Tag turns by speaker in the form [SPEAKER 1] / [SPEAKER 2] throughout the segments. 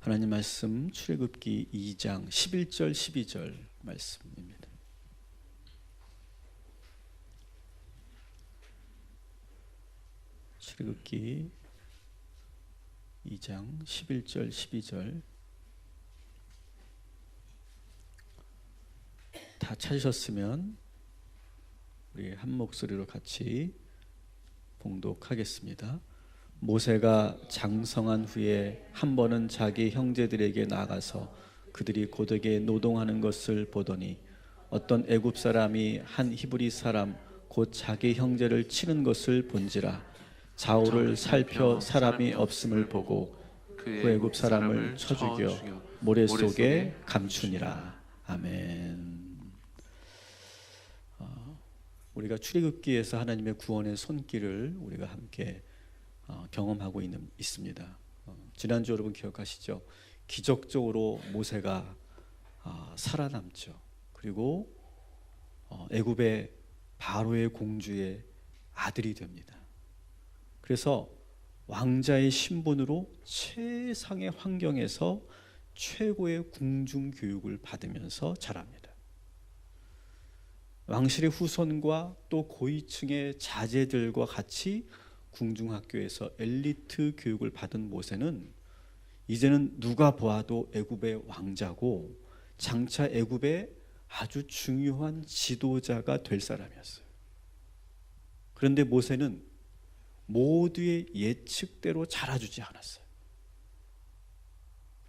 [SPEAKER 1] 하나님 말씀 출애굽기 2장 11절 12절 말씀입니다. 출애굽기 2장 11절 12절 다 찾으셨으면 우리 한 목소리로 같이 봉독하겠습니다. 모세가 장성한 후에 한 번은 자기 형제들에게 나가서 그들이 고되게 노동하는 것을 보더니 어떤 애굽 사람이 한 히브리 사람 곧 자기 형제를 치는 것을 본지라. 좌우를 살펴 사람이 없음을 보고 그 애굽 사람을 쳐 죽여 모래 속에 감추니라. 아멘. 우리가 출애굽기에서 하나님의 구원의 손길을 우리가 함께 경험하고 있습니다. 지난주 여러분 기억하시죠? 기적적으로 모세가 살아남죠. 그리고 애굽의 바로의 공주의 아들이 됩니다. 그래서 왕자의 신분으로 최상의 환경에서 최고의 궁중 교육을 받으면서 자랍니다. 왕실의 후손과 또 고위층의 자제들과 같이 궁중학교에서 엘리트 교육을 받은 모세는 이제는 누가 보아도 애굽의 왕자고 장차 애굽의 아주 중요한 지도자가 될 사람이었어요. 그런데 모세는 모두의 예측대로 자라주지 않았어요.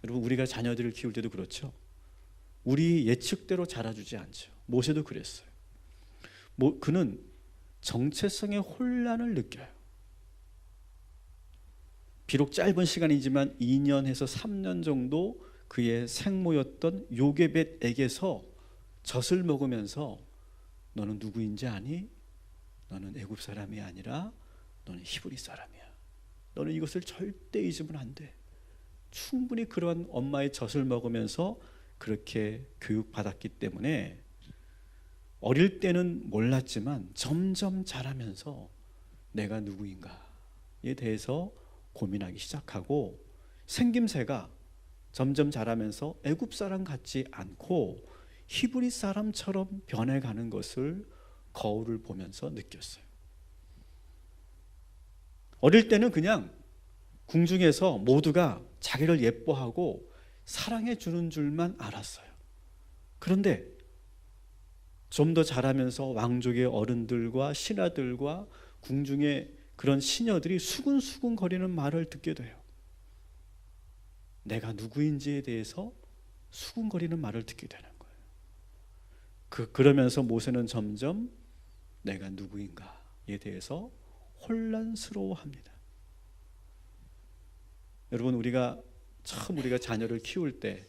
[SPEAKER 1] 여러분, 우리가 자녀들을 키울 때도 그렇죠. 우리 예측대로 자라주지 않죠. 모세도 그랬어요. 그는 정체성의 혼란을 느껴요. 비록 짧은 시간이지만 2년에서 3년 정도 그의 생모였던 요게벳에게서 젖을 먹으면서 너는 누구인지 아니? 너는 애굽 사람이 아니라 너는 히브리 사람이야. 너는 이것을 절대 잊으면 안 돼. 충분히 그러한 엄마의 젖을 먹으면서 그렇게 교육받았기 때문에 어릴 때는 몰랐지만 점점 자라면서 내가 누구인가에 대해서 고민하기 시작하고 생김새가 점점 자라면서 애굽 사람 같지 않고 히브리 사람처럼 변해가는 것을 거울을 보면서 느꼈어요. 어릴 때는 그냥 궁중에서 모두가 자기를 예뻐하고 사랑해 주는 줄만 알았어요. 그런데 좀 더 자라면서 왕족의 어른들과 신하들과 궁중의 그런 시녀들이 수근수근 거리는 말을 듣게 돼요. 내가 누구인지에 대해서 수근거리는 말을 듣게 되는 거예요. 그러면서 모세는 점점 내가 누구인가에 대해서 혼란스러워합니다. 여러분, 우리가 자녀를 키울 때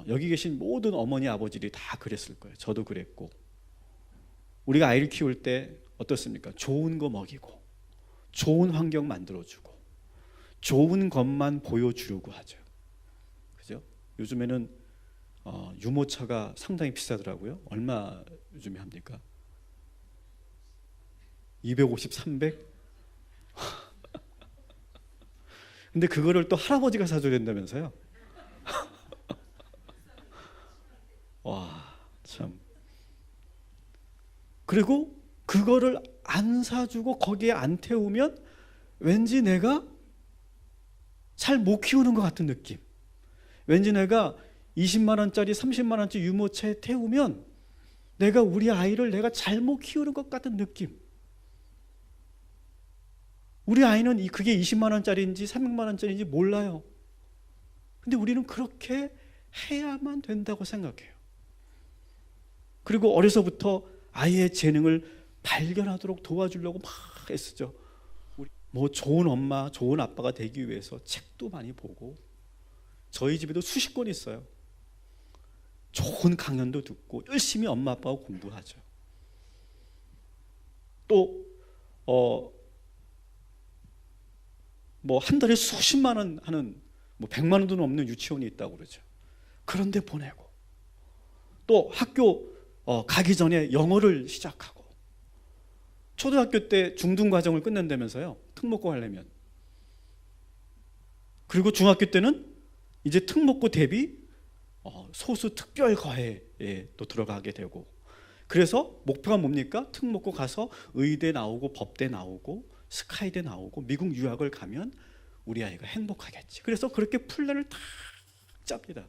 [SPEAKER 1] 여기 계신 모든 어머니 아버지들이 다 그랬을 거예요. 저도 그랬고. 우리가 아이를 키울 때 어떻습니까? 좋은 거 먹이고 좋은 환경 만들어주고 좋은 것만 보여주려고 하죠. 그죠? 요즘에는 유모차가 상당히 비싸더라고요. 얼마 요즘에 합니까? 250, 300? 근데 그거를 또 할아버지가 사줘야 된다면서요? 와, 참. 그리고 그거를 안 사주고 거기에 안 태우면 왠지 내가 잘 못 키우는 것 같은 느낌. 왠지 내가 20만 원짜리 30만 원짜리 유모차에 태우면 내가 우리 아이를 내가 잘못 키우는 것 같은 느낌. 우리 아이는 그게 20만 원짜리인지 300만 원짜리인지 몰라요. 근데 우리는 그렇게 해야만 된다고 생각해요. 그리고 어려서부터 아이의 재능을 발견하도록 도와주려고 막 애쓰죠. 뭐 좋은 엄마, 좋은 아빠가 되기 위해서 책도 많이 보고, 저희 집에도 수십 권 있어요. 좋은 강연도 듣고 열심히 엄마 아빠가 공부하죠. 또 뭐 한 달에 수십만 원 하는, 뭐 100만 원도 넘는 유치원이 있다고 그러죠. 그런데 보내고, 또 학교 가기 전에 영어를 시작하고, 초등학교 때 중등 과정을 끝낸다면서요. 특목고 하려면. 그리고 중학교 때는 이제 특목고 대비 소수 특별과외에 또 들어가게 되고, 그래서 목표가 뭡니까? 특목고 가서 의대 나오고 법대 나오고 스카이대 나오고 미국 유학을 가면 우리 아이가 행복하겠지. 그래서 그렇게 플랜을 다 짭니다.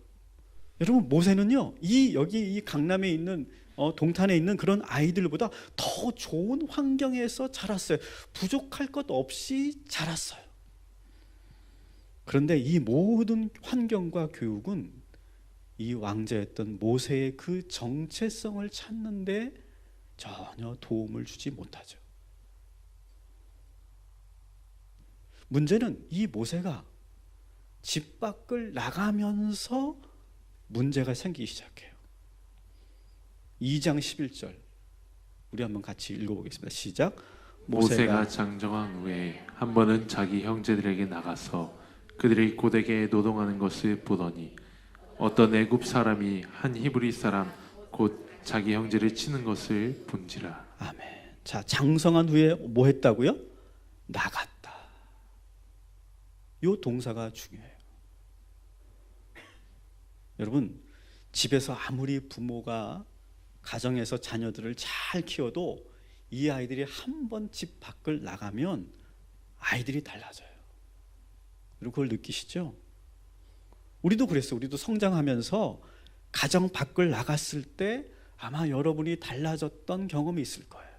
[SPEAKER 1] 여러분, 모세는요, 여기 이 강남에 있는 동탄에 있는 그런 아이들보다 더 좋은 환경에서 자랐어요. 부족할 것 없이 자랐어요. 그런데 이 모든 환경과 교육은 이 왕자였던 모세의 그 정체성을 찾는데 전혀 도움을 주지 못하죠. 문제는 이 모세가 집 밖을 나가면서 문제가 생기기 시작해요. 2장 11절 우리 한번 같이 읽어보겠습니다. 시작.
[SPEAKER 2] 모세가 장정한 후에 한 번은 자기 형제들에게 나가서 그들이 고되게 노동하는 것을 보더니 어떤 애굽 사람이 한 히브리 사람 곧 자기 형제를 치는 것을 본지라.
[SPEAKER 1] 아멘. 자, 장성한 후에 뭐 했다고요? 나갔다. 요 동사가 중요해요. 여러분, 집에서 아무리 부모가 가정에서 자녀들을 잘 키워도 이 아이들이 한 번 집 밖을 나가면 아이들이 달라져요. 여러분, 그걸 느끼시죠? 우리도 그랬어요. 우리도 성장하면서 가정 밖을 나갔을 때 아마 여러분이 달라졌던 경험이 있을 거예요.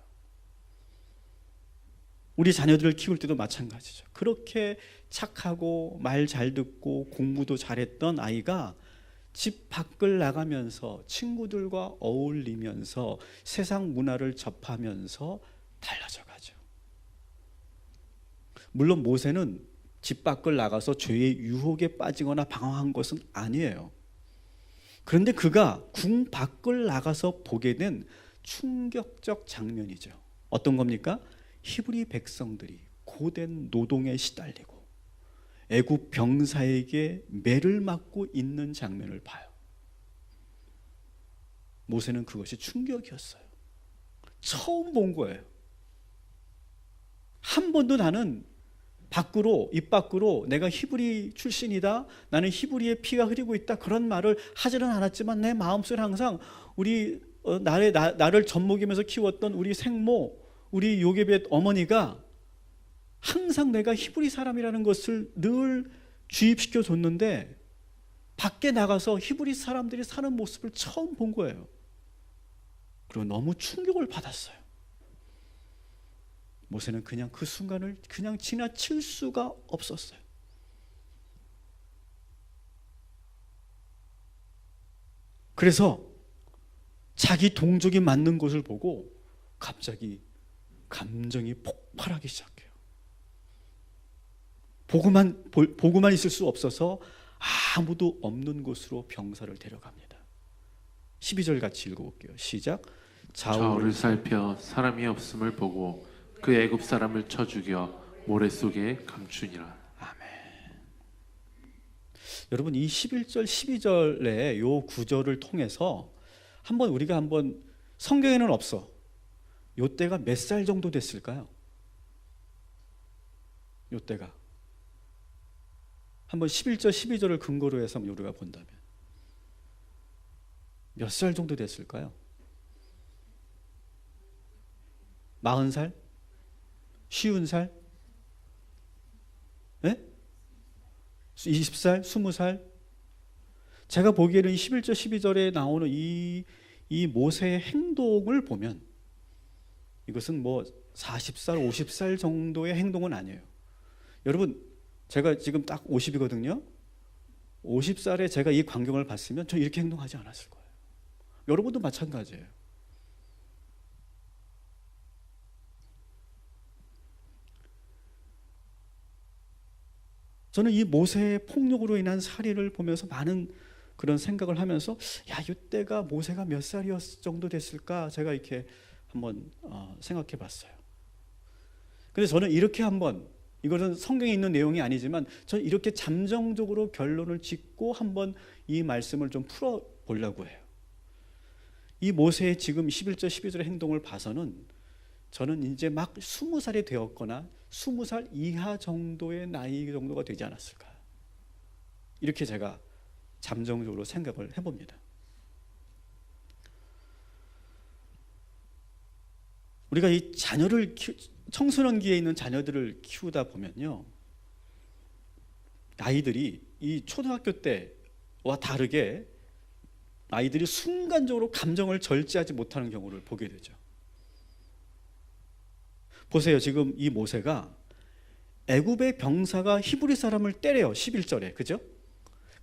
[SPEAKER 1] 우리 자녀들을 키울 때도 마찬가지죠. 그렇게 착하고 말 잘 듣고 공부도 잘했던 아이가 집 밖을 나가면서 친구들과 어울리면서 세상 문화를 접하면서 달라져 가죠. 물론 모세는 집 밖을 나가서 죄의 유혹에 빠지거나 방황한 것은 아니에요. 그런데 그가 궁 밖을 나가서 보게 된 충격적 장면이죠. 어떤 겁니까? 히브리 백성들이 고된 노동에 시달리고 애굽 병사에게 매를 맞고 있는 장면을 봐요. 모세는 그것이 충격이었어요. 처음 본 거예요. 한 번도 나는 입 밖으로 내가 히브리 출신이다, 나는 히브리의 피가 흐르고 있다, 그런 말을 하지는 않았지만 내 마음속에 항상 나를 젖먹이면서 키웠던 우리 생모, 우리 요게벳 어머니가 항상 내가 히브리 사람이라는 것을 늘 주입시켜 줬는데 밖에 나가서 히브리 사람들이 사는 모습을 처음 본 거예요. 그리고 너무 충격을 받았어요. 모세는 그냥 그 순간을 그냥 지나칠 수가 없었어요. 그래서 자기 동족이 맞는 것을 보고 갑자기 감정이 폭발하기 시작해요. 보고만 있을 수 없어서 아무도 없는 곳으로 병사를 데려갑니다. 12절 같이 읽어볼게요. 시작.
[SPEAKER 2] 좌우를 살펴 사람이 없음을 보고 그 애굽 사람을 쳐 죽여 모래 속에 감추니라.
[SPEAKER 1] 아멘. 여러분, 이 11절 12절의 요 구절을 통해서 우리가 성경에는 없어. 요 때가 몇 살 정도 됐을까요? 요 때가 한번 11절 12절을 근거로 해서 우리가 본다면 몇 살 정도 됐을까요? 40살? 50살? 네? 20살? 20살? 제가 보기에는 11절 12절에 나오는 이 모세의 행동을 보면 이것은 40살, 50살 정도의 행동은 아니에요. 여러분, 제가 지금 딱 50이거든요. 50살에 제가 이 광경을 봤으면 저 이렇게 행동하지 않았을 거예요. 여러분도 마찬가지예요. 저는 이 모세의 폭력으로 인한 살인을 보면서 많은 그런 생각을 하면서 이때가 모세가 몇 살이었을 정도 됐을까 제가 이렇게 한번 생각해 봤어요. 근데 저는 이렇게 이것은 성경에 있는 내용이 아니지만 저는 이렇게 잠정적으로 결론을 짓고 한번 이 말씀을 좀 풀어보려고 해요. 이 모세의 지금 11절 12절의 행동을 봐서는 저는 이제 막 20살이 되었거나 20살 이하 정도의 나이 정도가 되지 않았을까, 이렇게 제가 잠정적으로 생각을 해봅니다. 우리가 이 청소년기에 있는 자녀들을 키우다 보면요, 아이들이 이 초등학교 때와 다르게 아이들이 순간적으로 감정을 절제하지 못하는 경우를 보게 되죠. 보세요. 지금 이 모세가 애굽의 병사가 히브리 사람을 때려요. 11절에. 그죠?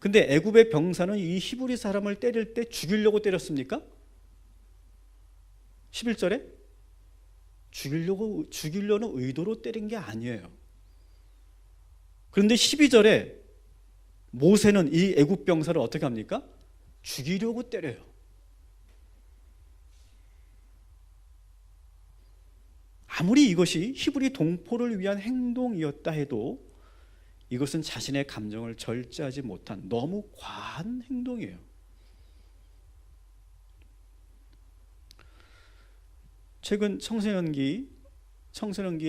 [SPEAKER 1] 근데 애굽의 병사는 이 히브리 사람을 때릴 때 죽이려고 때렸습니까? 11절에 죽이려는 의도로 때린 게 아니에요. 그런데 12절에 모세는 이 애굽 병사를 어떻게 합니까? 죽이려고 때려요. 아무리 이것이 히브리 동포를 위한 행동이었다 해도 이것은 자신의 감정을 절제하지 못한 너무 과한 행동이에요. 최근 청소년기에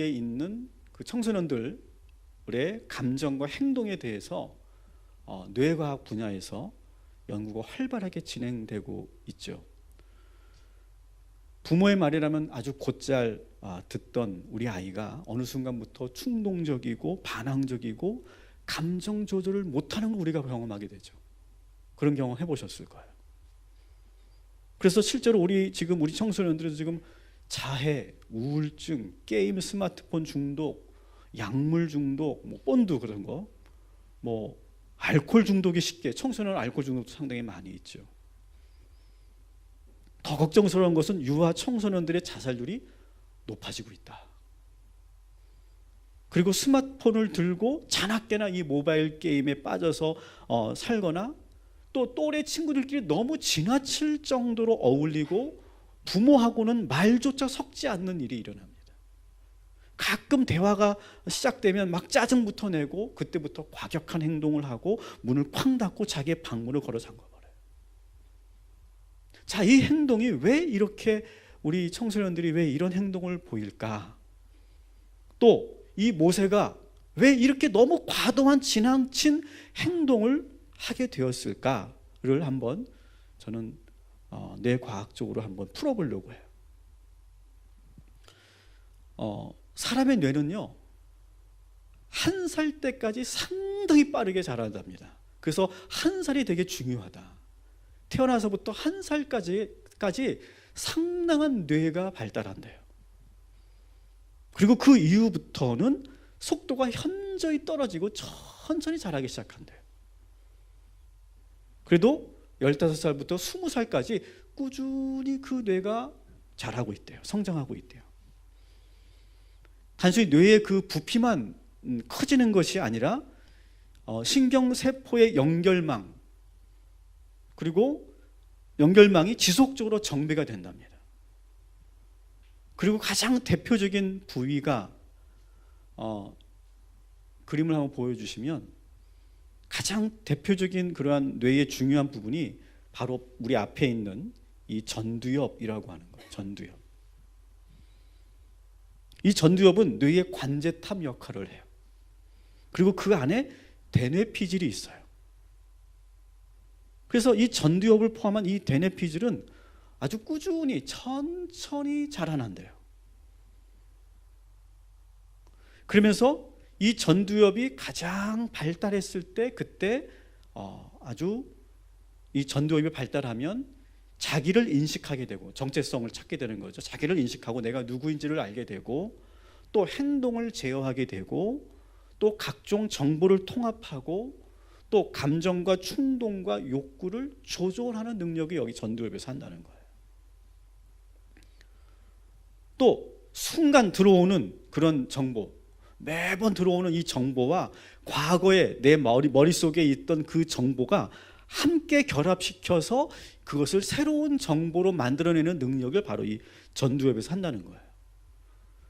[SPEAKER 1] 있는 그 청소년들의 감정과 행동에 대해서 뇌과학 분야에서 연구가 활발하게 진행되고 있죠. 부모의 말이라면 아주 곧잘 듣던 우리 아이가 어느 순간부터 충동적이고 반항적이고 감정 조절을 못하는 걸 우리가 경험하게 되죠. 그런 경험 해보셨을 거예요. 그래서 실제로 우리 청소년들은 지금 자해, 우울증, 게임, 스마트폰 중독, 약물 중독, 본드 그런 거, 알코올 중독이 쉽게, 청소년 알코올 중독도 상당히 많이 있죠. 더 걱정스러운 것은 유아 청소년들의 자살률이 높아지고 있다. 그리고 스마트폰을 들고 자나깨나 이 모바일 게임에 빠져서 살거나 또 또래 친구들끼리 너무 지나칠 정도로 어울리고 부모하고는 말조차 섞지 않는 일이 일어납니다. 가끔 대화가 시작되면 막 짜증부터 내고 그때부터 과격한 행동을 하고 문을 쾅 닫고 자기의 방문을 걸어 잠궈버려요. 자, 이 행동이 왜 이렇게 우리 청소년들이 왜 이런 행동을 보일까? 또 이 모세가 왜 이렇게 너무 과도한 지나친 행동을 하게 되었을까를 한번 저는 뇌과학적으로 한번 풀어보려고 해요. 사람의 뇌는요, 1살 때까지 상당히 빠르게 자란답니다. 그래서 1살이 되게 중요하다. 태어나서부터 1살까지 상당한 뇌가 발달한대요. 그리고 그 이후부터는 속도가 현저히 떨어지고 천천히 자라기 시작한대요. 그래도 15살부터 20살까지 꾸준히 그 뇌가 자라고 있대요. 성장하고 있대요. 단순히 뇌의 그 부피만 커지는 것이 아니라 신경세포의 연결망, 그리고 연결망이 지속적으로 정비가 된답니다. 그리고 가장 대표적인 부위가 그림을 한번 보여주시면 가장 대표적인 그러한 뇌의 중요한 부분이 바로 우리 앞에 있는 이 전두엽이라고 하는 거예요. 전두엽. 이 전두엽은 뇌의 관제탑 역할을 해요. 그리고 그 안에 대뇌피질이 있어요. 그래서 이 전두엽을 포함한 이 대뇌피질은 아주 꾸준히 천천히 자라난대요. 그러면서 이 전두엽이 가장 발달했을 때 그때 아주 이 전두엽이 발달하면 자기를 인식하게 되고 정체성을 찾게 되는 거죠. 자기를 인식하고 내가 누구인지를 알게 되고 또 행동을 제어하게 되고 또 각종 정보를 통합하고 또 감정과 충동과 욕구를 조절하는 능력이 여기 전두엽에서 한다는 거예요. 또 순간 들어오는 그런 정보, 매번 들어오는 이 정보와 과거에 내 머릿속에 있던 그 정보가 함께 결합시켜서 그것을 새로운 정보로 만들어내는 능력을 바로 이 전두엽에서 한다는 거예요.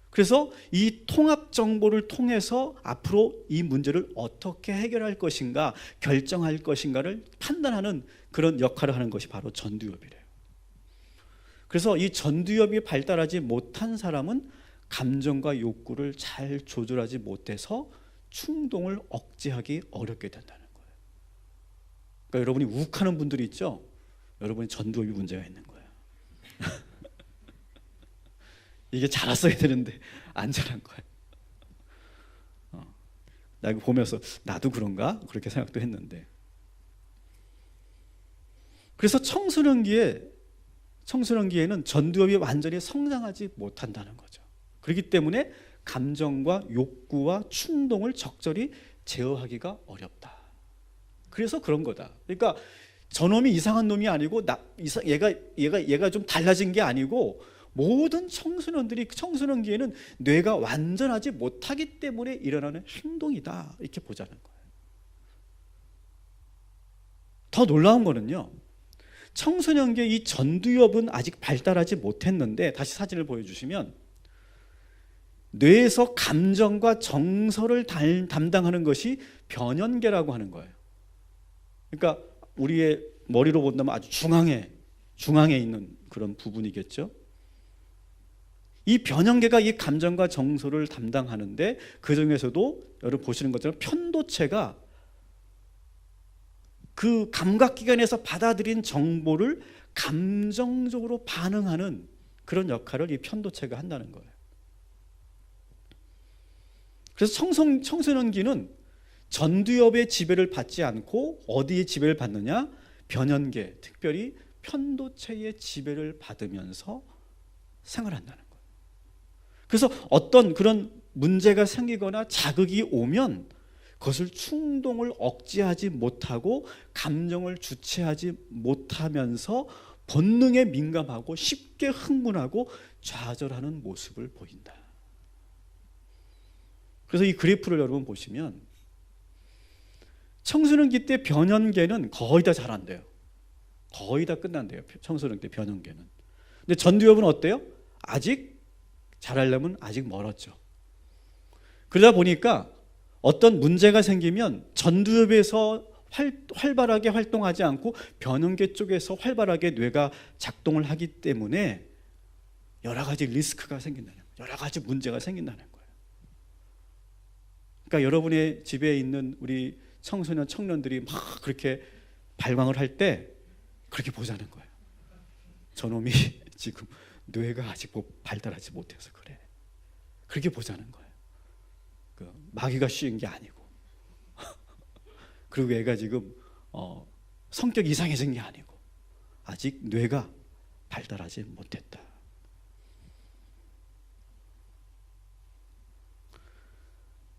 [SPEAKER 1] 그래서 이 통합 정보를 통해서 앞으로 이 문제를 어떻게 해결할 것인가, 결정할 것인가를 판단하는 그런 역할을 하는 것이 바로 전두엽이래요. 그래서 이 전두엽이 발달하지 못한 사람은 감정과 욕구를 잘 조절하지 못해서 충동을 억제하기 어렵게 된다는 거예요. 그러니까 여러분이 욱하는 분들이 있죠. 여러분이 전두엽이 문제가 있는 거예요. 이게 자랐어야 되는데 안 자란 거예요. 나 이거 보면서 나도 그런가? 그렇게 생각도 했는데. 그래서 청소년기에는 전두엽이 완전히 성장하지 못한다는 거죠. 그렇기 때문에 감정과 욕구와 충동을 적절히 제어하기가 어렵다. 그래서 그런 거다. 그러니까 저놈이 이상한 놈이 아니고 얘가 좀 달라진 게 아니고 모든 청소년들이 청소년기에는 뇌가 완전하지 못하기 때문에 일어나는 행동이다. 이렇게 보자는 거예요. 더 놀라운 거는요. 청소년기에 이 전두엽은 아직 발달하지 못했는데 다시 사진을 보여주시면 뇌에서 감정과 정서를 담당하는 것이 변연계라고 하는 거예요. 그러니까 우리의 머리로 본다면 아주 중앙에 있는 그런 부분이겠죠. 이 변연계가 이 감정과 정서를 담당하는데 그 중에서도 여러분 보시는 것처럼 편도체가 그 감각기관에서 받아들인 정보를 감정적으로 반응하는 그런 역할을 이 편도체가 한다는 거예요. 그래서 청소년기는 전두엽의 지배를 받지 않고 어디에 지배를 받느냐? 변연계, 특별히 편도체의 지배를 받으면서 생활한다는 거예요. 그래서 어떤 그런 문제가 생기거나 자극이 오면 그것을 충동을 억제하지 못하고 감정을 주체하지 못하면서 본능에 민감하고 쉽게 흥분하고 좌절하는 모습을 보인다. 그래서 이 그래프를 여러분 보시면 청소년기 때 변연계는 거의 다 자란대요. 거의 다 끝난대요. 청소년 때 변연계는. 근데 전두엽은 어때요? 아직 자라려면 아직 멀었죠. 그러다 보니까 어떤 문제가 생기면 전두엽에서 활발하게 활동하지 않고 변연계 쪽에서 활발하게 뇌가 작동을 하기 때문에 여러 가지 리스크가 생긴다는 거예요. 여러 가지 문제가 생긴다는 거예요. 그러니까 여러분의 집에 있는 우리 청소년, 청년들이 막 그렇게 발광을 할 때 그렇게 보자는 거예요. 저놈이 지금 뇌가 아직 발달하지 못해서 그래. 그렇게 보자는 거예요. 마귀가 씌운 게 아니고 그리고 얘가 지금 성격이 이상해진 게 아니고 아직 뇌가 발달하지 못했다.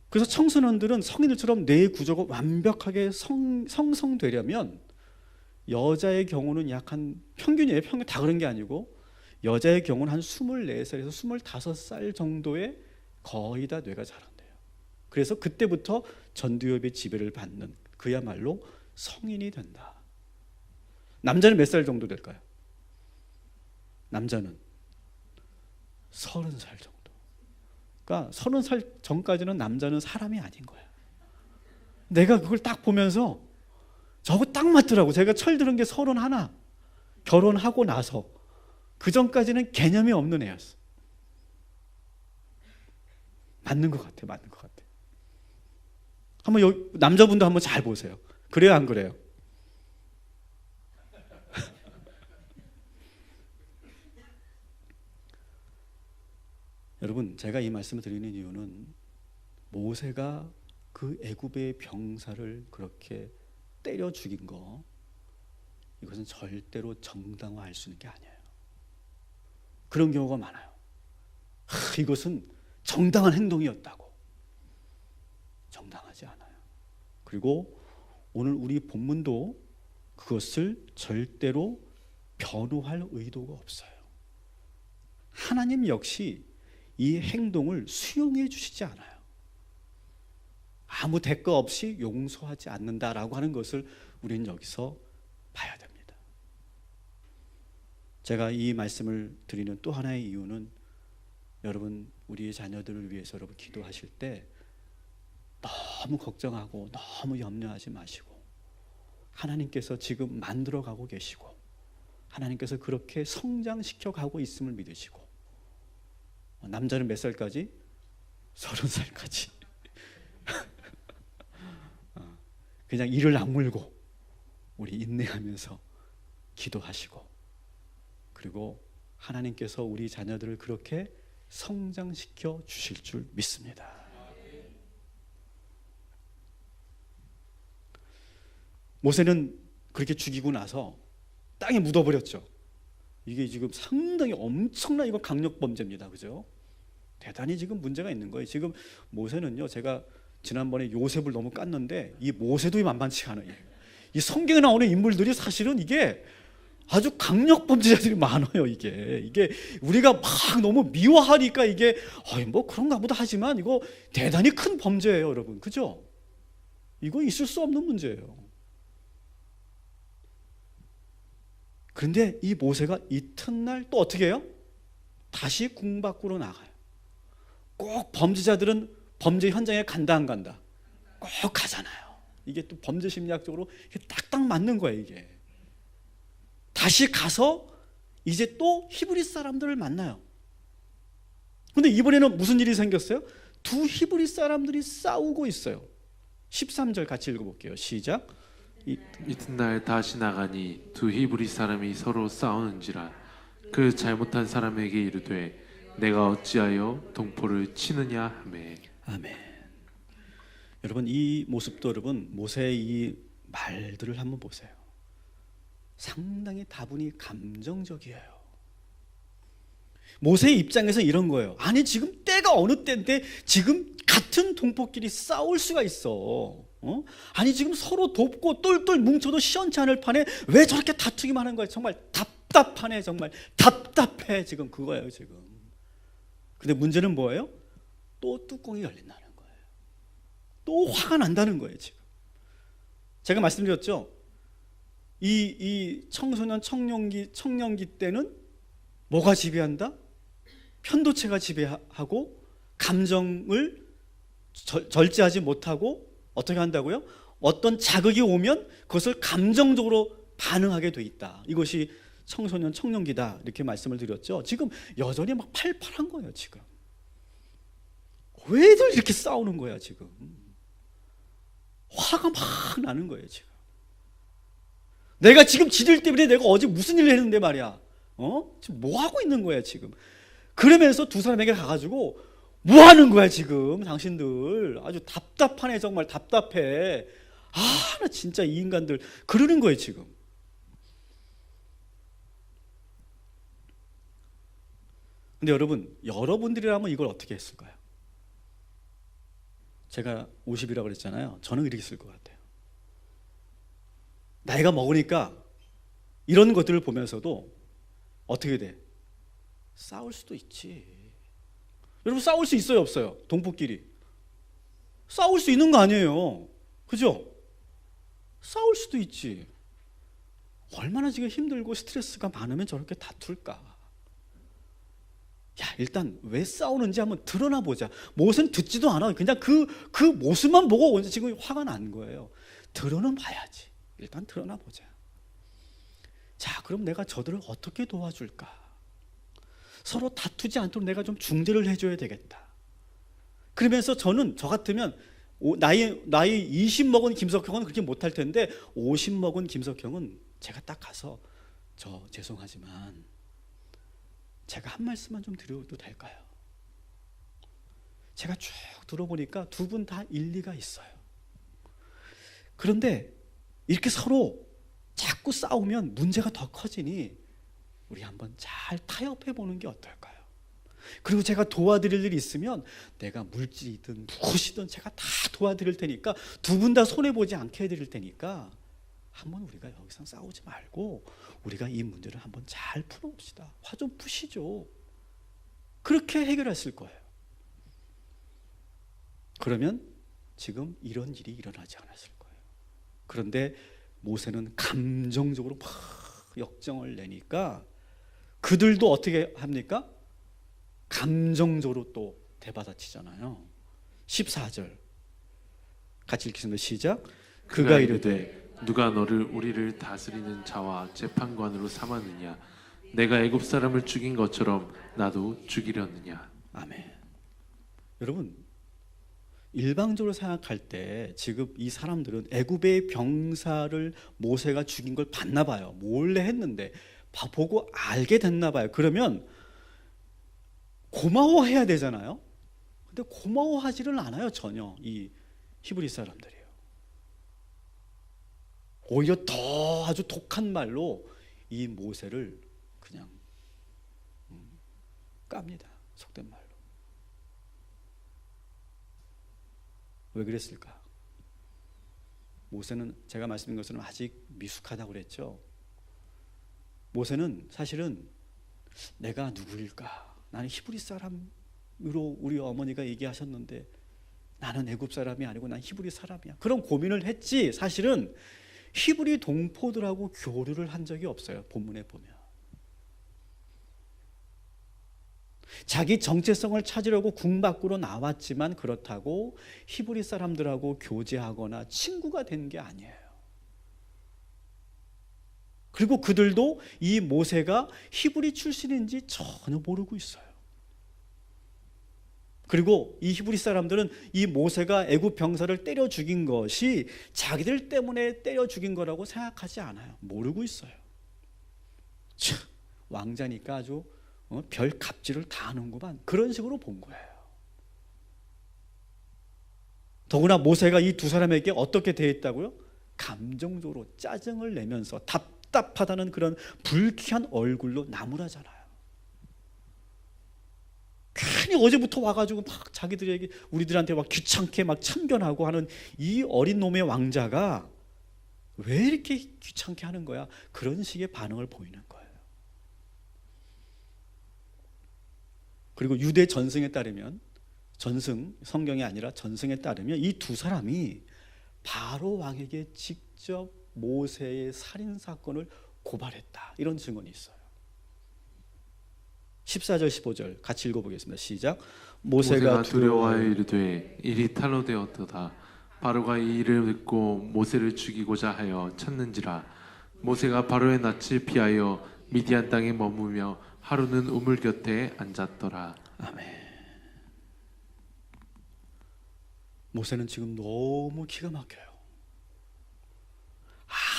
[SPEAKER 1] 그래서 청소년들은 성인들처럼 뇌의 구조가 완벽하게 성성되려면 여자의 경우는 약 한 평균이에요. 평균 다 그런 게 아니고 여자의 경우는 한 24살에서 25살 정도에 거의 다 뇌가 자란대요. 그래서 그때부터 전두엽의 지배를 받는 그야말로 성인이 된다. 남자는 몇 살 정도 될까요? 남자는 30살 정도. 그러니까 30살 전까지는 남자는 사람이 아닌 거야. 내가 그걸 딱 보면서 저거 딱 맞더라고. 제가 철들은 게 31. 결혼하고 나서 그 전까지는 개념이 없는 애였어. 맞는 것 같아. 맞는 것 같아. 한번 남자분도 한번 잘 보세요. 그래요, 안 그래요? 여러분, 제가 이 말씀을 드리는 이유는 모세가 그 애굽의 병사를 그렇게 때려 죽인 거, 이것은 절대로 정당화할 수 있는 게 아니에요. 그런 경우가 많아요. 이것은 정당한 행동이었다고. 정당하지 않아요. 그리고 오늘 우리 본문도 그것을 절대로 변호할 의도가 없어요. 하나님 역시 이 행동을 수용해 주시지 않아요. 아무 대가 없이 용서하지 않는다라고 하는 것을 우리는 여기서 봐야 됩니다. 제가 이 말씀을 드리는 또 하나의 이유는 여러분, 우리 자녀들을 위해서 여러분 기도하실 때 너무 걱정하고 너무 염려하지 마시고 하나님께서 지금 만들어가고 계시고 하나님께서 그렇게 성장시켜 가고 있음을 믿으시고, 남자는 몇 살까지? 30살까지 그냥 이를 악물고 우리 인내하면서 기도하시고, 그리고 하나님께서 우리 자녀들을 그렇게 성장시켜 주실 줄 믿습니다. 모세는 그렇게 죽이고 나서 땅에 묻어버렸죠. 이게 지금 상당히 엄청난 이거 강력 범죄입니다. 그죠? 대단히 지금 문제가 있는 거예요. 지금 모세는요, 제가 지난번에 요셉을 너무 깠는데 이 모세도 만만치 않아요. 이 성경에 나오는 인물들이 사실은 이게 아주 강력 범죄자들이 많아요. 이게 우리가 막 너무 미워하니까 이게 뭐 그런가 보다 하지만 이거 대단히 큰 범죄예요, 여러분. 그죠? 이거 있을 수 없는 문제예요. 그런데 이 모세가 이튿날 또 어떻게 해요? 다시 궁 밖으로 나가요. 꼭 범죄자들은 범죄 현장에 간다 안 간다? 꼭 가잖아요. 이게 또 범죄 심리학적으로 딱딱 맞는 거예요. 이게 다시 가서 이제 또 히브리 사람들을 만나요. 근데 이번에는 무슨 일이 생겼어요? 두 히브리 사람들이 싸우고 있어요. 13절 같이 읽어볼게요. 시작.
[SPEAKER 2] 이튿날 다시 나가니 두 히브리 사람이 서로 싸우는지라. 그 잘못한 사람에게 이르되 내가 어찌하여 동포를 치느냐 하매.
[SPEAKER 1] 아멘. 여러분, 이 모습도 여러분 모세의 이 말들을 한번 보세요. 상당히 다분히 감정적이에요. 모세의 입장에서 이런 거예요. 아니 지금 때가 어느 때인데 지금 같은 동포끼리 싸울 수가 있어. 아니 지금 서로 돕고 똘똘 뭉쳐도 시원치 않을 판에 왜 저렇게 다투기만 하는 거야. 정말 답답하네. 정말 답답해. 지금 그거예요 지금. 근데 문제는 뭐예요? 또 뚜껑이 열린다는 거예요. 또 화가 난다는 거예요 지금. 제가 말씀드렸죠. 이 청소년 청년기 때는 뭐가 지배한다? 편도체가 지배하고 감정을 절제하지 못하고 어떻게 한다고요? 어떤 자극이 오면 그것을 감정적으로 반응하게 돼 있다. 이것이 청소년 청년기다. 이렇게 말씀을 드렸죠. 지금 여전히 막 팔팔한 거예요 지금. 왜들 이렇게 싸우는 거야 지금. 화가 막 나는 거예요 지금. 내가 지금 지들 때문에 내가 어제 무슨 일을 했는데 말이야. 지금 뭐 하고 있는 거야 지금. 그러면서 두 사람에게 가가지고 뭐 하는 거야 지금 당신들. 아주 답답하네. 정말 답답해. 나 진짜 이 인간들. 그러는 거예요 지금. 근데 여러분, 여러분들이라면 이걸 어떻게 했을까요? 제가 50이라고 그랬잖아요. 저는 이렇게 쓸 것 같아요. 나이가 먹으니까 이런 것들을 보면서도 어떻게 돼? 싸울 수도 있지. 여러분, 싸울 수 있어요 없어요? 동포끼리 싸울 수 있는 거 아니에요. 그죠? 싸울 수도 있지. 얼마나 지금 힘들고 스트레스가 많으면 저렇게 다툴까. 일단 왜 싸우는지 한번 드러나 보자. 모습은 듣지도 않아. 그냥 그 모습만 보고 지금 화가 난 거예요. 드러는 봐야지. 일단 드러나 보자. 자, 그럼 내가 저들을 어떻게 도와줄까? 서로 다투지 않도록 내가 좀 중재를 해줘야 되겠다. 그러면서 저는 저 같으면 나이 20 먹은 김석형은 그렇게 못할 텐데 50 먹은 김석형은 제가 딱 가서 저 죄송하지만 제가 한 말씀만 좀 드려도 될까요? 제가 쭉 들어보니까 두 분 다 일리가 있어요. 그런데 이렇게 서로 자꾸 싸우면 문제가 더 커지니 우리 한번 잘 타협해 보는 게 어떨까요? 그리고 제가 도와드릴 일이 있으면 내가 물질이든 무엇이든 제가 다 도와드릴 테니까 두 분 다 손해보지 않게 해드릴 테니까 한번 우리가 여기서 싸우지 말고 우리가 이 문제를 한번 잘 풀어봅시다. 화 좀 푸시죠. 그렇게 해결했을 거예요. 그러면 지금 이런 일이 일어나지 않았을 거예요. 그런데 모세는 감정적으로 막 역정을 내니까 그들도 어떻게 합니까? 감정적으로 또 대받아치잖아요. 14절 같이 읽겠습니다. 시작. 그가 이르되
[SPEAKER 2] 누가 너를 우리를 다스리는 자와 재판관으로 삼았느냐? 내가 애굽 사람을 죽인 것처럼 나도 죽이려느냐?
[SPEAKER 1] 아멘. 여러분, 일방적으로 생각할 때 지금 이 사람들은 애굽의 병사를 모세가 죽인 걸 봤나 봐요. 몰래 했는데 보고 알게 됐나 봐요. 그러면 고마워해야 되잖아요. 근데 고마워하지는 않아요. 전혀 이 히브리 사람들이요. 오히려 더 아주 독한 말로 이 모세를 그냥 깝니다. 속된 말로. 왜 그랬을까? 모세는 제가 말씀드린 것처럼 아직 미숙하다고 그랬죠. 모세는 사실은 내가 누구일까? 나는 히브리 사람으로 우리 어머니가 얘기하셨는데 나는 애굽 사람이 아니고 난 히브리 사람이야. 그런 고민을 했지 사실은 히브리 동포들하고 교류를 한 적이 없어요. 본문에 보면. 자기 정체성을 찾으려고 궁 밖으로 나왔지만 그렇다고 히브리 사람들하고 교제하거나 친구가 된 게 아니에요. 그리고 그들도 이 모세가 히브리 출신인지 전혀 모르고 있어요. 그리고 이 히브리 사람들은 이 모세가 애굽 병사를 때려 죽인 것이 자기들 때문에 때려 죽인 거라고 생각하지 않아요. 모르고 있어요. 참, 왕자니까 아주 별 갑질을 다 하는구만. 그런 식으로 본 거예요. 더구나 모세가 이 두 사람에게 어떻게 대했다고요? 감정적으로 짜증을 내면서 답답하다는 그런 불쾌한 얼굴로 나무라잖아요. 괜히 어제부터 와가지고 막 자기들에게 우리들한테 막 귀찮게 막 참견하고 하는 이 어린 놈의 왕자가 왜 이렇게 귀찮게 하는 거야? 그런 식의 반응을 보이는 거예요. 그리고 유대 전승에 따르면 성경이 아니라 전승에 따르면 이 두 사람이 바로 왕에게 직접 모세의 살인 사건을 고발했다. 이런 증언이 있어요. 14절 15절 같이 읽어보겠습니다. 시작. 모세가
[SPEAKER 2] 두려워하여 이르되 일이 탈로 되었도다. 바로가 이 일을 듣고 모세를 죽이고자 하여 찾는지라. 모세가 바로의 낯을 피하여 미디안 땅에 머무며 하루는 우물 곁에 앉았더라.
[SPEAKER 1] 아멘. 모세는 지금 너무 기가 막혀요.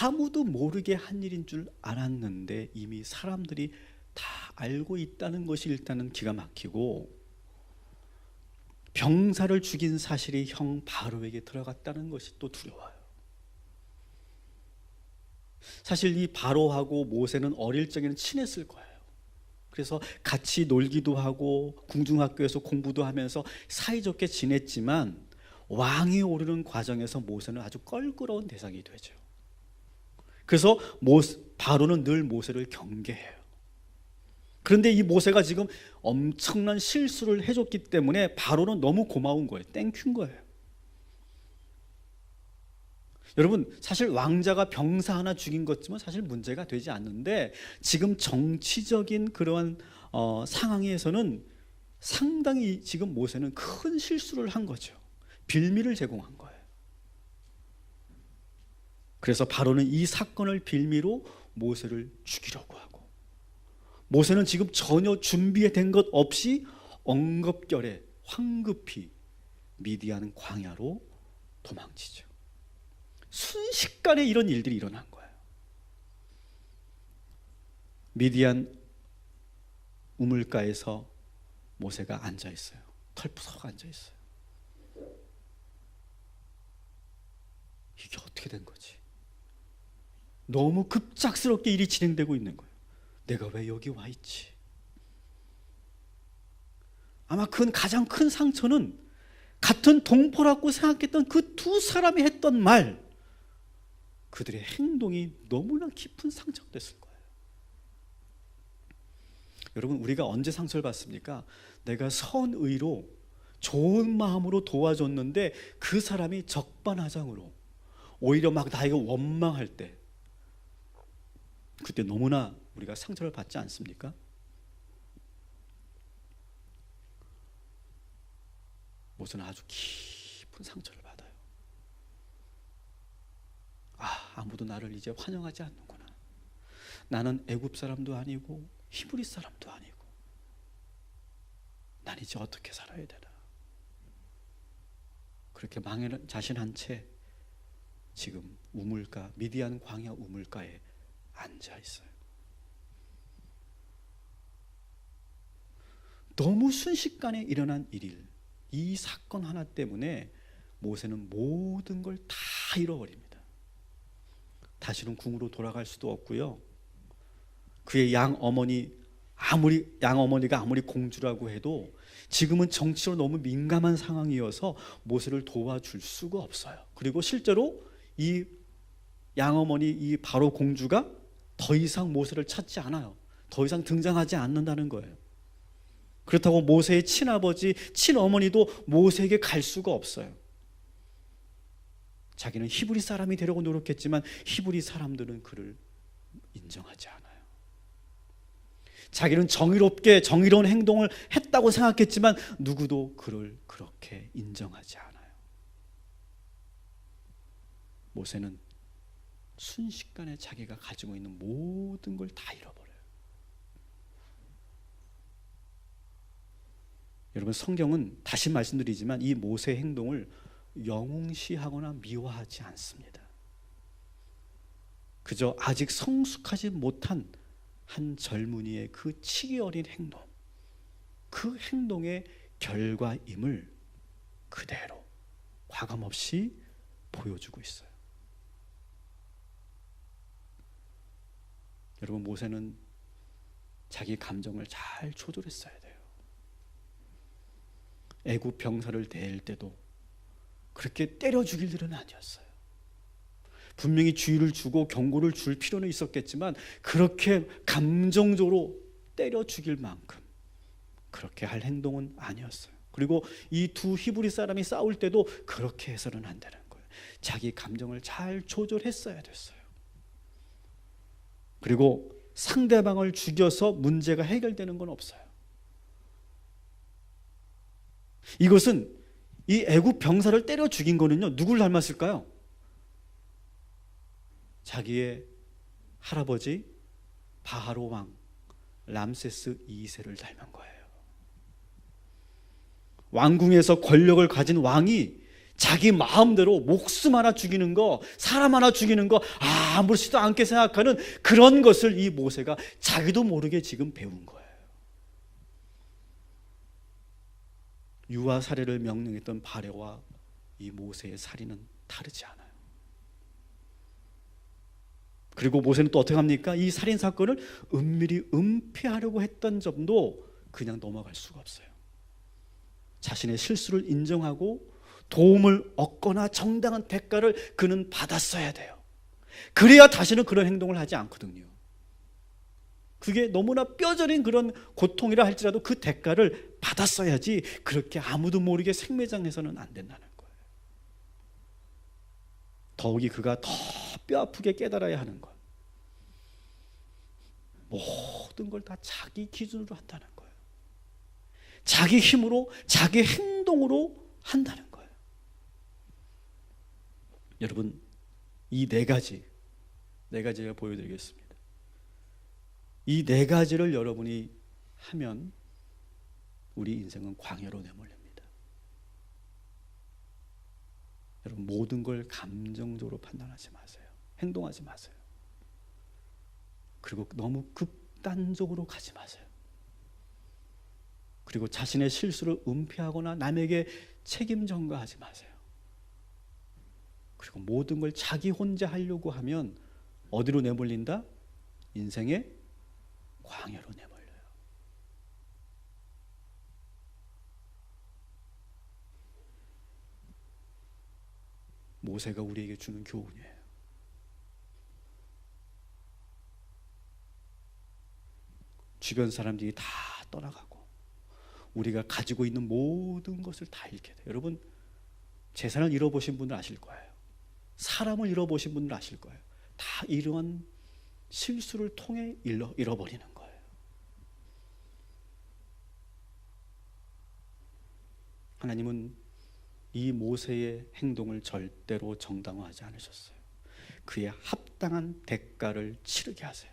[SPEAKER 1] 아무도 모르게 한 일인 줄 알았는데 이미 사람들이 다 알고 있다는 것이 일단은 기가 막히고, 병사를 죽인 사실이 형 바로에게 들어갔다는 것이 또 두려워요. 사실 이 바로하고 모세는 어릴 적에는 친했을 거예요. 그래서 같이 놀기도 하고 궁중학교에서 공부도 하면서 사이좋게 지냈지만 왕이 오르는 과정에서 모세는 아주 껄끄러운 대상이 되죠. 그래서 바로는 늘 모세를 경계해요. 그런데 이 모세가 지금 엄청난 실수를 해줬기 때문에 바로는 너무 고마운 거예요. 땡큐인 거예요. 여러분, 사실 왕자가 병사 하나 죽인 것쯤은 사실 문제가 되지 않는데 지금 정치적인 그러한 상황에서는 상당히 지금 모세는 큰 실수를 한 거죠. 빌미를 제공한 거예요. 그래서 바로는 이 사건을 빌미로 모세를 죽이려고 하고, 모세는 지금 전혀 준비된 것 없이 엉겁결에 황급히 미디안 광야로 도망치죠. 순식간에 이런 일들이 일어난 거예요. 미디안 우물가에서 모세가 앉아 있어요. 털푸석 앉아 있어요. 이게 어떻게 된 거지? 너무 급작스럽게 일이 진행되고 있는 거예요. 내가 왜 여기 와 있지? 아마 그 가장 큰 상처는 같은 동포라고 생각했던 그 두 사람이 했던 말, 그들의 행동이 너무나 깊은 상처가 됐을 거예요. 여러분, 우리가 언제 상처를 받습니까? 내가 선의로 좋은 마음으로 도와줬는데 그 사람이 적반하장으로 오히려 막 나에게 원망할 때, 그때 너무나 우리가 상처를 받지 않습니까? 모세는 아주 깊은 상처를 받아요. 아무도 나를 이제 환영하지 않는구나. 나는 애굽 사람도 아니고 히브리 사람도 아니고 난 이제 어떻게 살아야 되나. 그렇게 자신한 채 지금 우물가, 미디안 광야 우물가에 앉아 있어요. 너무 순식간에 일어난 일일, 이 사건 하나 때문에 모세는 모든 걸 다 잃어버립니다. 다시는 궁으로 돌아갈 수도 없고요. 그의 양어머니가 아무리 공주라고 해도 지금은 정치로 너무 민감한 상황이어서 모세를 도와줄 수가 없어요. 그리고 실제로 이 양어머니, 이 바로 공주가 더 이상 모세를 찾지 않아요. 더 이상 등장하지 않는다는 거예요. 그렇다고 모세의 친아버지, 친어머니도 모세에게 갈 수가 없어요. 자기는 히브리 사람이 되려고 노력했지만 히브리 사람들은 그를 인정하지 않아요. 자기는 정의로운 행동을 했다고 생각했지만 누구도 그를 그렇게 인정하지 않아요. 모세는 순식간에 자기가 가지고 있는 모든 걸 다 잃어버려요. 여러분, 성경은 다시 말씀드리지만 이 모세의 행동을 영웅시하거나 미워하지 않습니다. 그저 아직 성숙하지 못한 한 젊은이의 그 치기 어린 행동, 그 행동의 결과임을 그대로 과감없이 보여주고 있어요. 여러분, 모세는 자기 감정을 잘 조절했어야 돼요. 애굽 병사를 대할 때도 그렇게 때려 죽일 일은 아니었어요. 분명히 주의를 주고 경고를 줄 필요는 있었겠지만 그렇게 감정적으로 때려 죽일 만큼 그렇게 할 행동은 아니었어요. 그리고 이 두 히브리 사람이 싸울 때도 그렇게 해서는 안 되는 거예요. 자기 감정을 잘 조절했어야 됐어요. 그리고 상대방을 죽여서 문제가 해결되는 건 없어요. 이것은 이 애굽 병사를 때려 죽인 거는요, 누굴 닮았을까요? 자기의 할아버지 바하로 왕 람세스 2세를 닮은 거예요. 왕궁에서 권력을 가진 왕이 자기 마음대로 목숨 하나 죽이는 거, 사람 하나 죽이는 거 아무렇지도 않게 생각하는 그런 것을 이 모세가 자기도 모르게 지금 배운 거예요. 유아 살해를 명령했던 바레와 이 모세의 살인은 다르지 않아요. 그리고 모세는 또 어떻게 합니까? 이 살인 사건을 은밀히 은폐하려고 했던 점도 그냥 넘어갈 수가 없어요. 자신의 실수를 인정하고 도움을 얻거나 정당한 대가를 그는 받았어야 돼요. 그래야 다시는 그런 행동을 하지 않거든요. 그게 너무나 뼈저린 그런 고통이라 할지라도 그 대가를 받았어야지 그렇게 아무도 모르게 생매장해서는 안 된다는 거예요. 더욱이 그가 더 뼈아프게 깨달아야 하는 것, 모든 걸 다 자기 기준으로 한다는 거예요. 자기 힘으로, 자기 행동으로 한다는 거예요. 여러분, 이 네 가지 제가 보여드리겠습니다. 이 네 가지를 여러분이 하면 우리 인생은 광야로 내몰립니다. 여러분, 모든 걸 감정적으로 판단하지 마세요. 행동하지 마세요. 그리고 너무 극단적으로 가지 마세요. 그리고 자신의 실수를 은폐하거나 남에게 책임 전가하지 마세요. 그리고 모든 걸 자기 혼자 하려고 하면 어디로 내몰린다? 인생의 광야로 내몰려요. 모세가 우리에게 주는 교훈이에요. 주변 사람들이 다 떠나가고 우리가 가지고 있는 모든 것을 다 잃게 돼요. 여러분, 재산을 잃어보신 분들 아실 거예요. 사람을 잃어보신 분들 아실 거예요. 다 이러한 실수를 통해 잃어버리는 거예요. 하나님은 이 모세의 행동을 절대로 정당화하지 않으셨어요. 그의 합당한 대가를 치르게 하세요.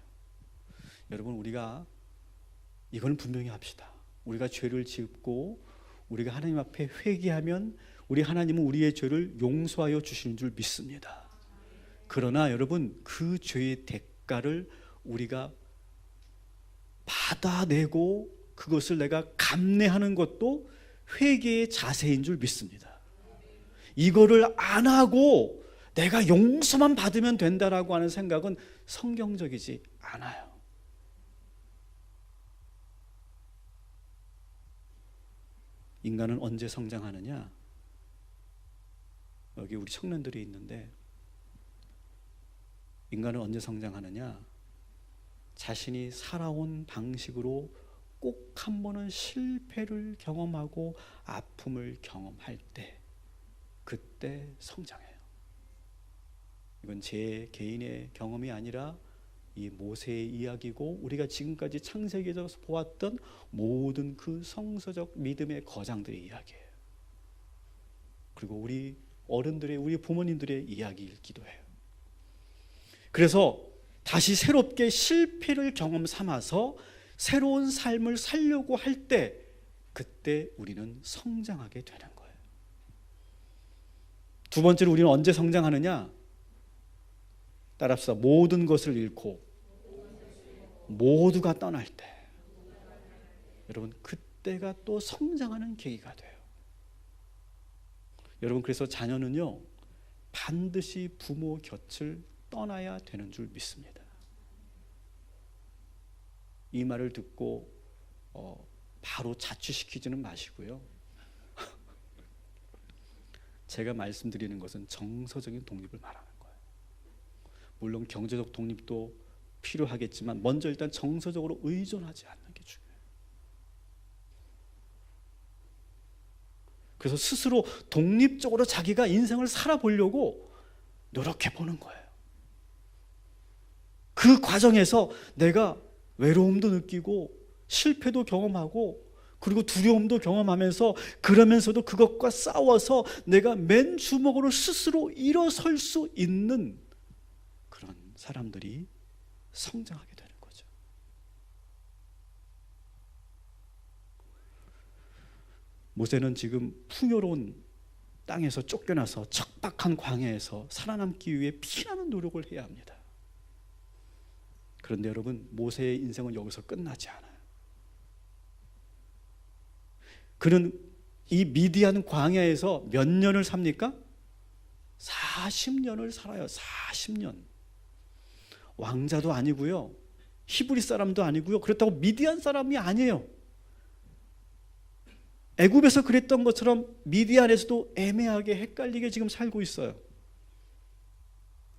[SPEAKER 1] 여러분, 우리가 이건 분명히 합시다. 우리가 죄를 짓고 우리가 하나님 앞에 회개하면 우리 하나님은 우리의 죄를 용서하여 주시는 줄 믿습니다. 그러나 여러분, 그 죄의 대가를 우리가 받아내고 그것을 내가 감내하는 것도 회개의 자세인 줄 믿습니다. 이거를 안 하고 내가 용서만 받으면 된다라고 하는 생각은 성경적이지 않아요. 인간은 언제 성장하느냐? 여기 우리 청년들이 있는데, 인간은 언제 성장하느냐? 자신이 살아온 방식으로 꼭 한 번은 실패를 경험하고 아픔을 경험할 때, 그때 성장해요. 이건 제 개인의 경험이 아니라 이 모세의 이야기고, 우리가 지금까지 창세기에서 보았던 모든 그 성서적 믿음의 거장들의 이야기예요. 그리고 우리 어른들의, 우리 부모님들의 이야기이기도 해요. 그래서 다시 새롭게 실패를 경험 삼아서 새로운 삶을 살려고 할 때, 그때 우리는 성장하게 되는 거예요. 두 번째로 우리는 언제 성장하느냐? 따라합시다. 모든 것을 잃고 모두가 떠날 때, 여러분, 그때가 또 성장하는 계기가 돼요. 여러분, 그래서 자녀는요, 반드시 부모 곁을 떠나야 되는 줄 믿습니다. 이 말을 듣고 바로 자취시키지는 마시고요. 제가 말씀드리는 것은 정서적인 독립을 말하는 거예요. 물론 경제적 독립도 필요하겠지만 먼저 일단 정서적으로 의존하지 않는 게 중요해요. 그래서 스스로 독립적으로 자기가 인생을 살아보려고 노력해 보는 거예요. 그 과정에서 내가 외로움도 느끼고 실패도 경험하고 그리고 두려움도 경험하면서, 그러면서도 그것과 싸워서 내가 맨 주먹으로 스스로 일어설 수 있는 그런 사람들이 성장하게 되는 거죠. 모세는 지금 풍요로운 땅에서 쫓겨나서 척박한 광야에서 살아남기 위해 피나는 노력을 해야 합니다. 그런데 여러분, 모세의 인생은 여기서 끝나지 않아요. 그는 이 미디안 광야에서 몇 년을 삽니까? 40년을 살아요. 40년. 왕자도 아니고요, 히브리 사람도 아니고요, 그렇다고 미디안 사람이 아니에요. 애굽에서 그랬던 것처럼 미디안에서도 애매하게 헷갈리게 지금 살고 있어요.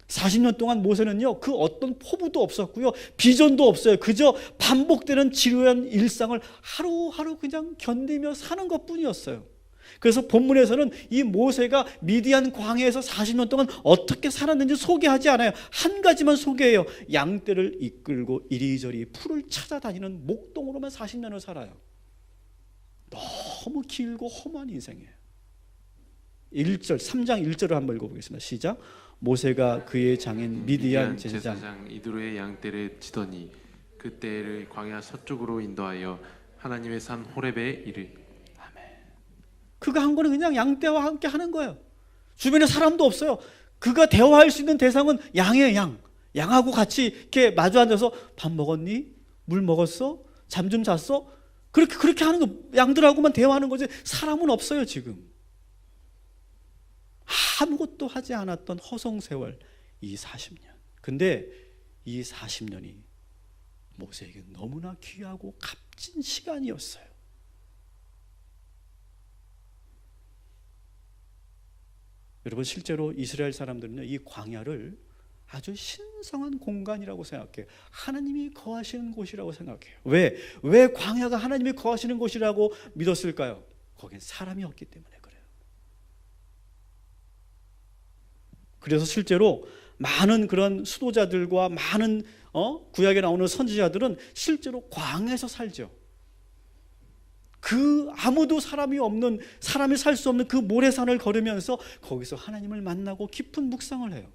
[SPEAKER 1] 40년 동안 모세는요, 그 어떤 포부도 없었고요, 비전도 없어요. 그저 반복되는 지루한 일상을 하루하루 그냥 견디며 사는 것뿐이었어요. 그래서 본문에서는 이 모세가 미디안 광야에서 40년 동안 어떻게 살았는지 소개하지 않아요. 한 가지만 소개해요. 양떼를 이끌고 이리저리 풀을 찾아다니는 목동으로만 40년을 살아요. 너무 길고 험한 인생이에요. 1절, 3장 1절을 한번 읽어보겠습니다. 시작. 모세가 그의 장인 미디안 제사장
[SPEAKER 2] 이드로의 양떼를 치더니 그 떼를 광야 서쪽으로 인도하여 하나님의 산 호렙에 이르.
[SPEAKER 1] 아멘. 그가 한 거는 그냥 양떼와 함께 하는 거예요. 주변에 사람도 없어요. 그가 대화할 수 있는 대상은 양이에요. 양하고 같이 이렇게 마주 앉아서 밥 먹었니? 물 먹었어? 잠 좀 잤어? 그렇게 하는 거, 양들하고만 대화하는 거지 사람은 없어요. 지금 아무것도 하지 않았던 허송세월, 이 40년. 근데 이 40년이 모세에게 너무나 귀하고 값진 시간이었어요. 여러분, 실제로 이스라엘 사람들은요, 이 광야를 아주 신성한 공간이라고 생각해요. 하나님이 거하시는 곳이라고 생각해요. 왜 광야가 하나님이 거하시는 곳이라고 믿었을까요? 거긴 사람이 없기 때문에 그래요. 그래서 실제로 많은 그런 수도자들과 많은 구약에 나오는 선지자들은 실제로 광야에서 살죠. 그 아무도 사람이 살 수 없는 그 모래산을 걸으면서 거기서 하나님을 만나고 깊은 묵상을 해요.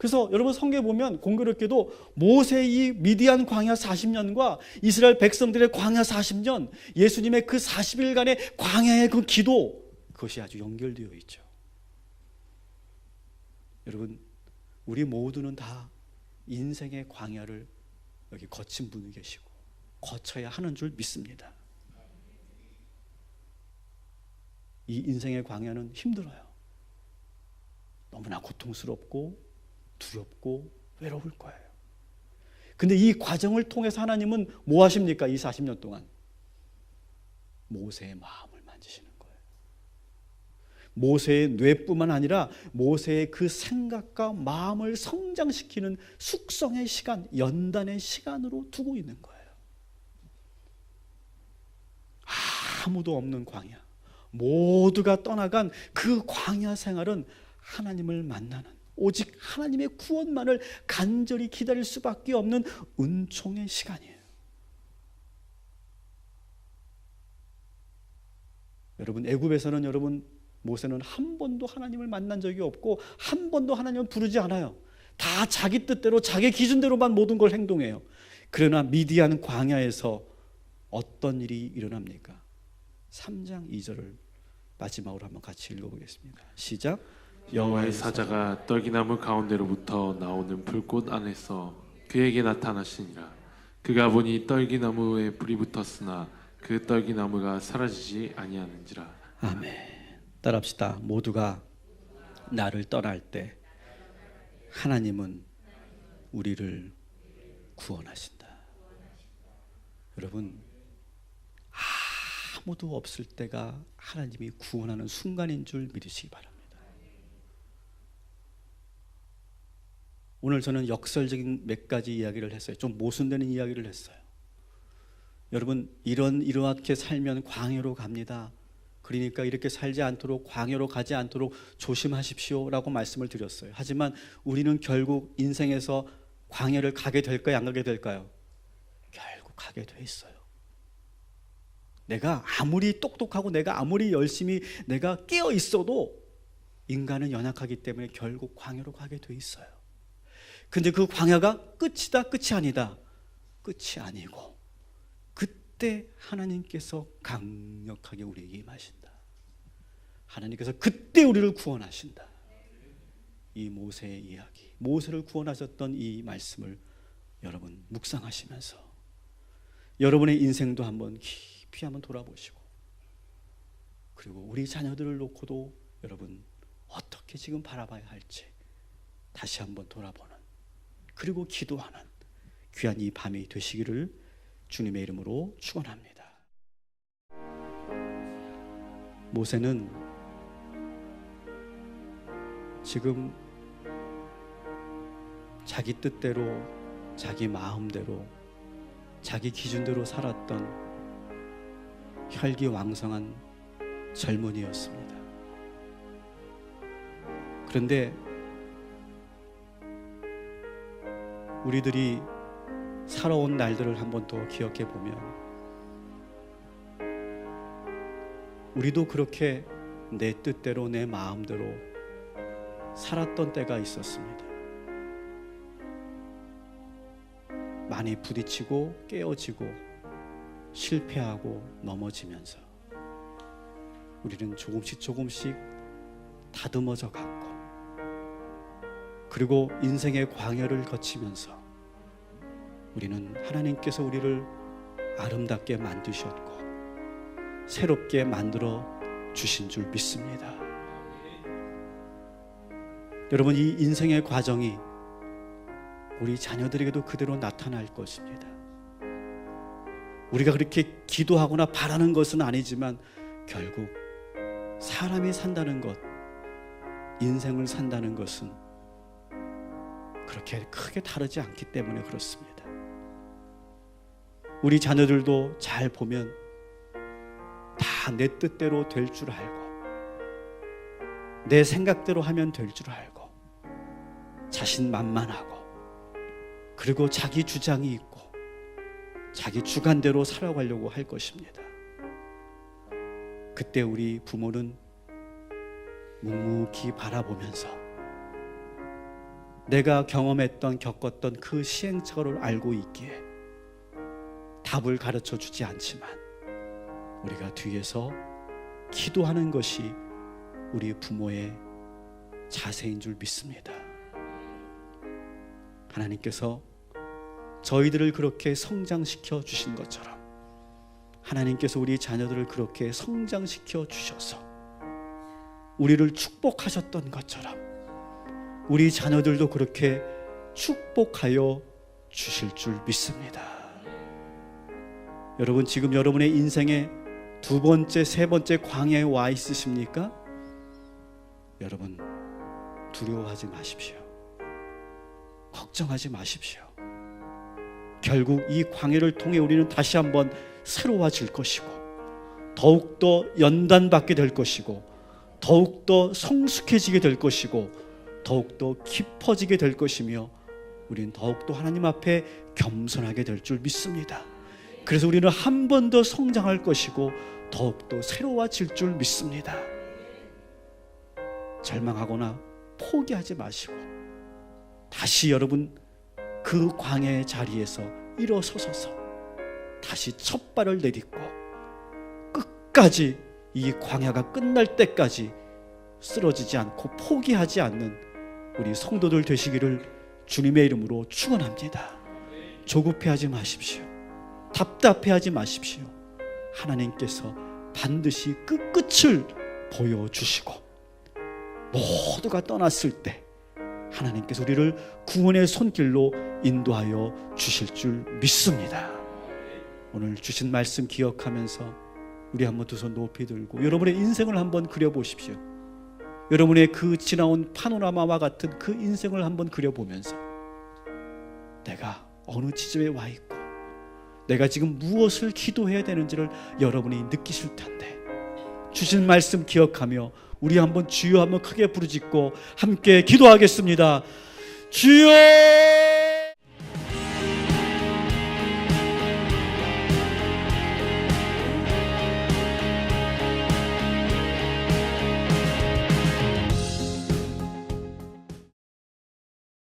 [SPEAKER 3] 그래서 여러분 성경에 보면 공교롭게도 모세의 이 미디안 광야 40년과 이스라엘 백성들의 광야 40년, 예수님의 그 40일간의 광야의 그 기도, 그것이 아주 연결되어 있죠. 여러분, 우리 모두는 다 인생의 광야를 여기 거친 분이 계시고 거쳐야 하는 줄 믿습니다. 이 인생의 광야는 힘들어요. 너무나 고통스럽고 두렵고 외로울 거예요. 근데 이 과정을 통해서 하나님은 뭐 하십니까? 이 40년 동안 모세의 마음을 만지시는 거예요. 모세의 뇌뿐만 아니라 모세의 그 생각과 마음을 성장시키는 숙성의 시간, 연단의 시간으로 두고 있는 거예요. 아무도 없는 광야, 모두가 떠나간 그 광야 생활은 하나님을 만나는, 오직 하나님의 구원만을 간절히 기다릴 수밖에 없는 은총의 시간이에요. 여러분, 애굽에서는 여러분 모세는 한 번도 하나님을 만난 적이 없고 한 번도 하나님을 부르지 않아요. 다 자기 뜻대로 자기 기준대로만 모든 걸 행동해요. 그러나 미디안 광야에서 어떤 일이 일어납니까? 3장 2절을 마지막으로 한번 같이 읽어보겠습니다. 시작.
[SPEAKER 2] 여호와의 사자가 떨기나무 가운데로부터 나오는 불꽃 안에서 그에게 나타나시니라. 그가 보니 떨기나무에 불이 붙었으나 그 떨기나무가 사라지지 아니하는지라.
[SPEAKER 3] 아멘. 따라합시다. 모두가 나를 떠날 때 하나님은 우리를 구원하신다. 여러분, 아무도 없을 때가 하나님이 구원하는 순간인 줄 믿으시기 바랍니다. 오늘 저는 역설적인 몇 가지 이야기를 했어요. 좀 모순되는 이야기를 했어요. 여러분, 이렇게 살면 광야로 갑니다. 그러니까 이렇게 살지 않도록, 광야로 가지 않도록 조심하십시오 라고 말씀을 드렸어요. 하지만 우리는 결국 인생에서 광야를 가게 될까요? 안 가게 될까요? 결국 가게 돼 있어요. 내가 아무리 똑똑하고 내가 아무리 열심히 내가 깨어 있어도 인간은 연약하기 때문에 결국 광야로 가게 돼 있어요. 근데 그 광야가 끝이다, 끝이 아니다. 끝이 아니고 그때 하나님께서 강력하게 우리에게 임하신다. 하나님께서 그때 우리를 구원하신다. 이 모세의 이야기, 모세를 구원하셨던 이 말씀을 여러분 묵상하시면서 여러분의 인생도 한번 깊이 한번 돌아보시고, 그리고 우리 자녀들을 놓고도 여러분 어떻게 지금 바라봐야 할지 다시 한번 돌아보는, 그리고 기도하는 귀한 이 밤이 되시기를 주님의 이름으로 축원합니다. 모세는 지금 자기 뜻대로, 자기 마음대로, 자기 기준대로 살았던 혈기왕성한 젊은이였습니다. 그런데 우리들이 살아온 날들을 한번 더 기억해 보면 우리도 그렇게 내 뜻대로 내 마음대로 살았던 때가 있었습니다. 많이 부딪히고 깨어지고 실패하고 넘어지면서 우리는 조금씩 다듬어져 갔고, 그리고 인생의 광야를 거치면서 우리는 하나님께서 우리를 아름답게 만드셨고 새롭게 만들어 주신 줄 믿습니다. 여러분, 이 인생의 과정이 우리 자녀들에게도 그대로 나타날 것입니다. 우리가 그렇게 기도하거나 바라는 것은 아니지만 결국 사람이 산다는 것, 인생을 산다는 것은 그렇게 크게 다르지 않기 때문에 그렇습니다. 우리 자녀들도 잘 보면 다 내 뜻대로 될 줄 알고 내 생각대로 하면 될 줄 알고 자신만만하고, 그리고 자기 주장이 있고 자기 주관대로 살아가려고 할 것입니다. 그때 우리 부모는 묵묵히 바라보면서 내가 경험했던 겪었던 그 시행착오를 알고 있기에 답을 가르쳐 주지 않지만 우리가 뒤에서 기도하는 것이 우리 부모의 자세인 줄 믿습니다. 하나님께서 저희들을 그렇게 성장시켜 주신 것처럼 하나님께서 우리 자녀들을 그렇게 성장시켜 주셔서 우리를 축복하셨던 것처럼 우리 자녀들도 그렇게 축복하여 주실 줄 믿습니다. 여러분, 지금 여러분의 인생의 두 번째, 세 번째 광야에 와 있으십니까? 여러분, 두려워하지 마십시오. 걱정하지 마십시오. 결국 이 광야를 통해 우리는 다시 한번 새로워질 것이고 더욱더 연단받게 될 것이고 더욱더 성숙해지게 될 것이고 더욱더 깊어지게 될 것이며 우리는 더욱더 하나님 앞에 겸손하게 될 줄 믿습니다. 그래서 우리는 한 번 더 성장할 것이고 더욱더 새로워질 줄 믿습니다. 절망하거나 포기하지 마시고 다시 여러분 그 광야의 자리에서 일어서서 다시 첫 발을 내딛고 끝까지 이 광야가 끝날 때까지 쓰러지지 않고 포기하지 않는 우리 성도들 되시기를 주님의 이름으로 축원합니다. 조급해하지 마십시오. 답답해하지 마십시오. 하나님께서 반드시 끝을 보여주시고 모두가 떠났을 때 하나님께서 우리를 구원의 손길로 인도하여 주실 줄 믿습니다. 오늘 주신 말씀 기억하면서 우리 한번 두 손 높이 들고 여러분의 인생을 한번 그려보십시오. 여러분의 그 지나온 파노라마와 같은 그 인생을 한번 그려보면서 내가 어느 지점에 와 있고 내가 지금 무엇을 기도해야 되는지를 여러분이 느끼실 텐데 주신 말씀 기억하며 우리 한번 주여 한번 크게 부르짖고 함께 기도하겠습니다. 주여!